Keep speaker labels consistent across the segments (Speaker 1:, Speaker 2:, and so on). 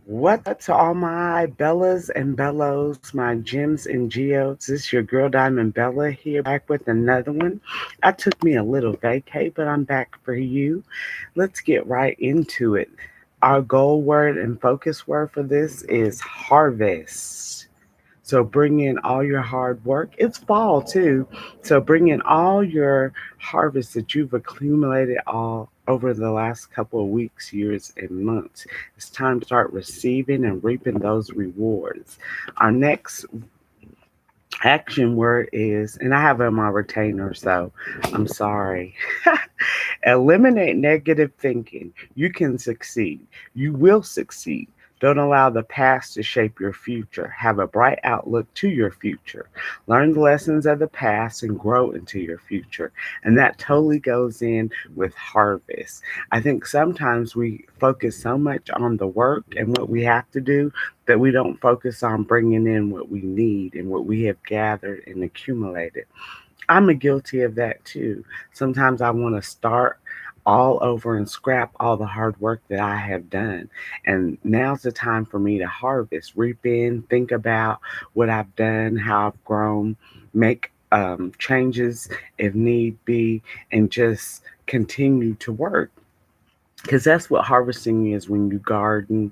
Speaker 1: What's up to all my Bellas and Bellos, my Gems and Geos? This is your girl Diamond Bella here back with another one. I took me a little vacay, but I'm back for you. Let's get right into it. Our goal word and focus word for this is harvest. So bring in all your hard work. It's fall too. So bring in all your harvest that you've accumulated all over the last couple of weeks, years, and months. It's time to start receiving and reaping those rewards. Our next action word is, and I have it on my retainer, so I'm sorry. Eliminate negative thinking. You can succeed. You will succeed. Don't allow the past to shape your future. Have a bright outlook to your future. Learn the lessons of the past and grow into your future. And that totally goes in with harvest. I think sometimes we focus so much on the work and what we have to do that we don't focus on bringing in what we need and what we have gathered and accumulated. I'm a guilty of that too. Sometimes I want to start all over and scrap all the hard work that I have done. And now's the time for me to harvest, reap in, think about what I've done, how I've grown, make changes if need be, and just continue to work. Because that's what harvesting is when you garden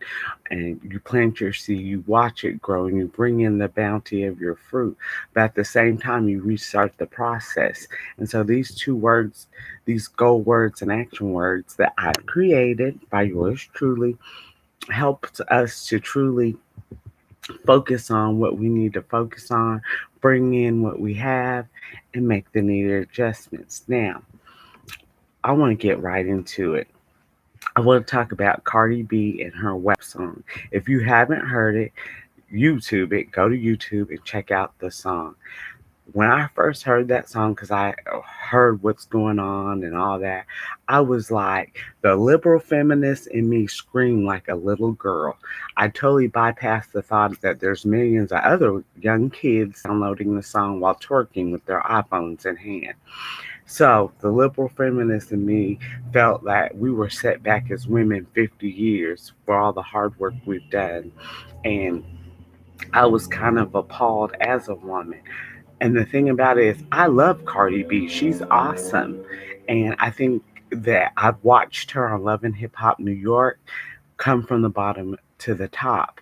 Speaker 1: and you plant your seed, you watch it grow, and you bring in the bounty of your fruit. But at the same time, you restart the process. And so these two words, these goal words and action words that I've created by yours truly, helps us to truly focus on what we need to focus on, bring in what we have, and make the needed adjustments. Now, I want to get right into it. I want to talk about Cardi B and her WAP song. If you haven't heard it, YouTube it, go to YouTube and check out the song. When I first heard that song, because I heard what's going on and all that, I was like, the liberal feminist in me screamed like a little girl. I totally bypassed the thought that there's millions of other young kids downloading the song while twerking with their iPhones in hand. So the liberal feminist in me felt that we were set back as women 50 years for all the hard work we've done. And I was kind of appalled as a woman. And the thing about it is, I love Cardi B. She's awesome. And I think that I've watched her on Love and Hip Hop New York come from the bottom to the top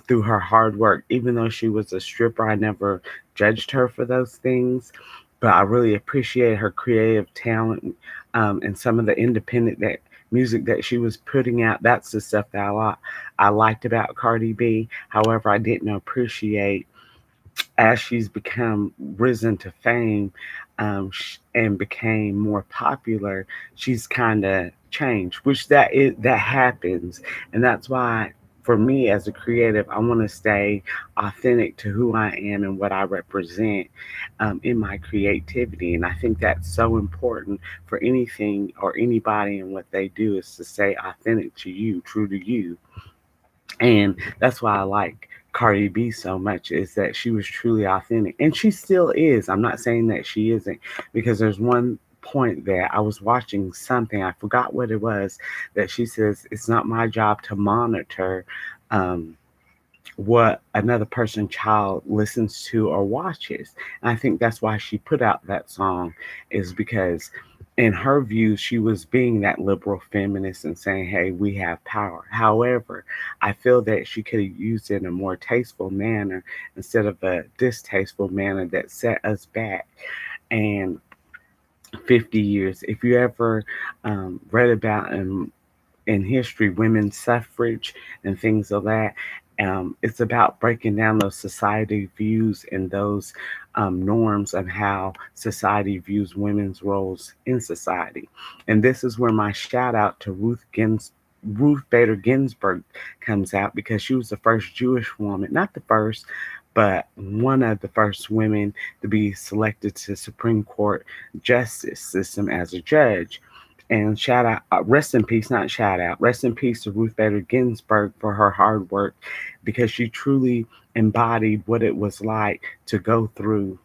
Speaker 1: through her hard work. Even though she was a stripper, I never judged her for those things. But I really appreciate her creative talent and some of the independent that music that she was putting out. That's the stuff that I liked about Cardi B. However, I didn't appreciate as she's become risen to fame and became more popular, she's kind of changed, which that happens, and that's why. For me as a creative, I want to stay authentic to who I am and what I represent in my creativity. And I think that's so important for anything or anybody and what they do is to stay authentic to you, true to you. And that's why I like Cardi B so much is that she was truly authentic. And she still is. I'm not saying that she isn't because there's one point that I was watching something, I forgot what it was, that she says it's not my job to monitor um, what another person's child listens to or watches. And I think that's why she put out that song, is because in her view, she was being that liberal feminist and saying, hey, we have power. However, I feel that she could have used it in a more tasteful manner instead of a distasteful manner that set us back. And 50 years, if you ever read about in history, women's suffrage and things of that. It's about breaking down those society views and those norms of how society views women's roles in society. And this is where my shout out to Ruth Bader Ginsburg comes out because she was the first Jewish woman, not the first, but one of the first women to be selected to Supreme Court justice system as a judge. And shout out, rest in peace, not shout out, rest in peace to Ruth Bader Ginsburg for her hard work because she truly embodied what it was like to go through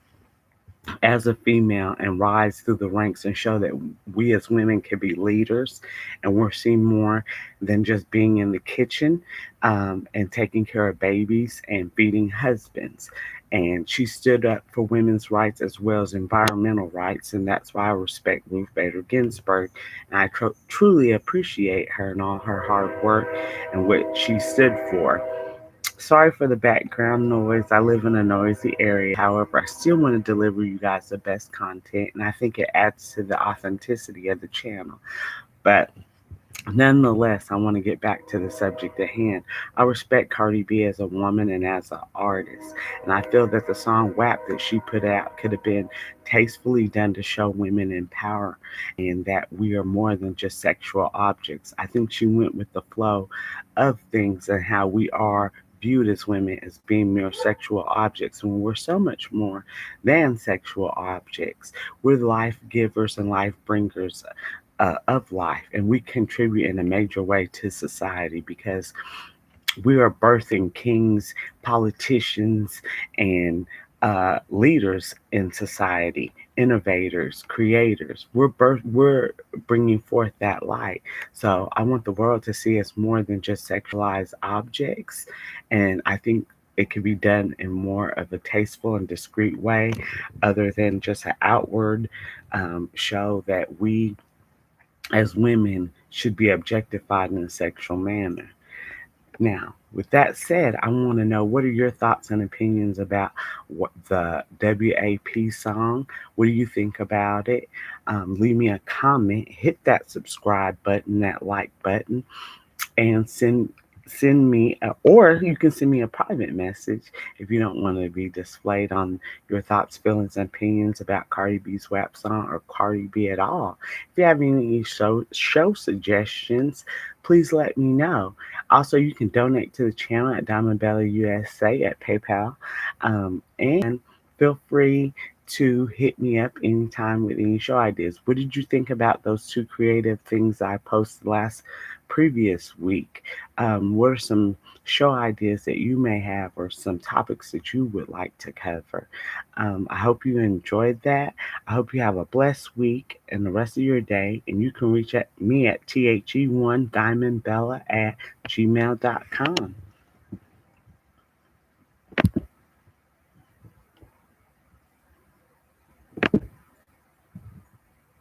Speaker 1: as a female and rise through the ranks and show that we as women can be leaders and we're seen more than just being in the kitchen and taking care of babies and feeding husbands. And she stood up for women's rights as well as environmental rights, and that's why I respect Ruth Bader Ginsburg. And I truly appreciate her and all her hard work and what she stood for. Sorry for the background noise. I live in a noisy area. However, I still want to deliver you guys the best content, and I think it adds to the authenticity of the channel. But nonetheless, I want to get back to the subject at hand. I respect Cardi B as a woman and as an artist, and I feel that the song WAP that she put out could have been tastefully done to show women in power and that we are more than just sexual objects. I think she went with the flow of things and how we are viewed as women as being mere sexual objects when we're so much more than sexual objects. We're life givers and life bringers of life, and we contribute in a major way to society because we are birthing kings, politicians, and leaders in society, innovators, creators. We're bringing forth that light. So I want the world to see us more than just sexualized objects, and I think it can be done in more of a tasteful and discreet way, other than just an outward show that we as women should be objectified in a sexual manner. Now, with that said, I want to know what are your thoughts and opinions about what the WAP song? What do you think about it? Leave me a comment, hit that subscribe button, that like button, and send me or you can send me a private message if you don't want to be displayed on your thoughts, feelings, and opinions about Cardi B's WAP song or Cardi B at all. If you have any show suggestions, please let me know. Also, you can donate to the channel at Diamond Bella USA at PayPal, and feel free to hit me up anytime with any show ideas. What did you think about those two creative things I posted last previous week? What are some show ideas that you may have or some topics that you would like to cover? I hope you enjoyed that. I hope you have a blessed week and the rest of your day. And you can reach me at the1diamondbella at gmail.com.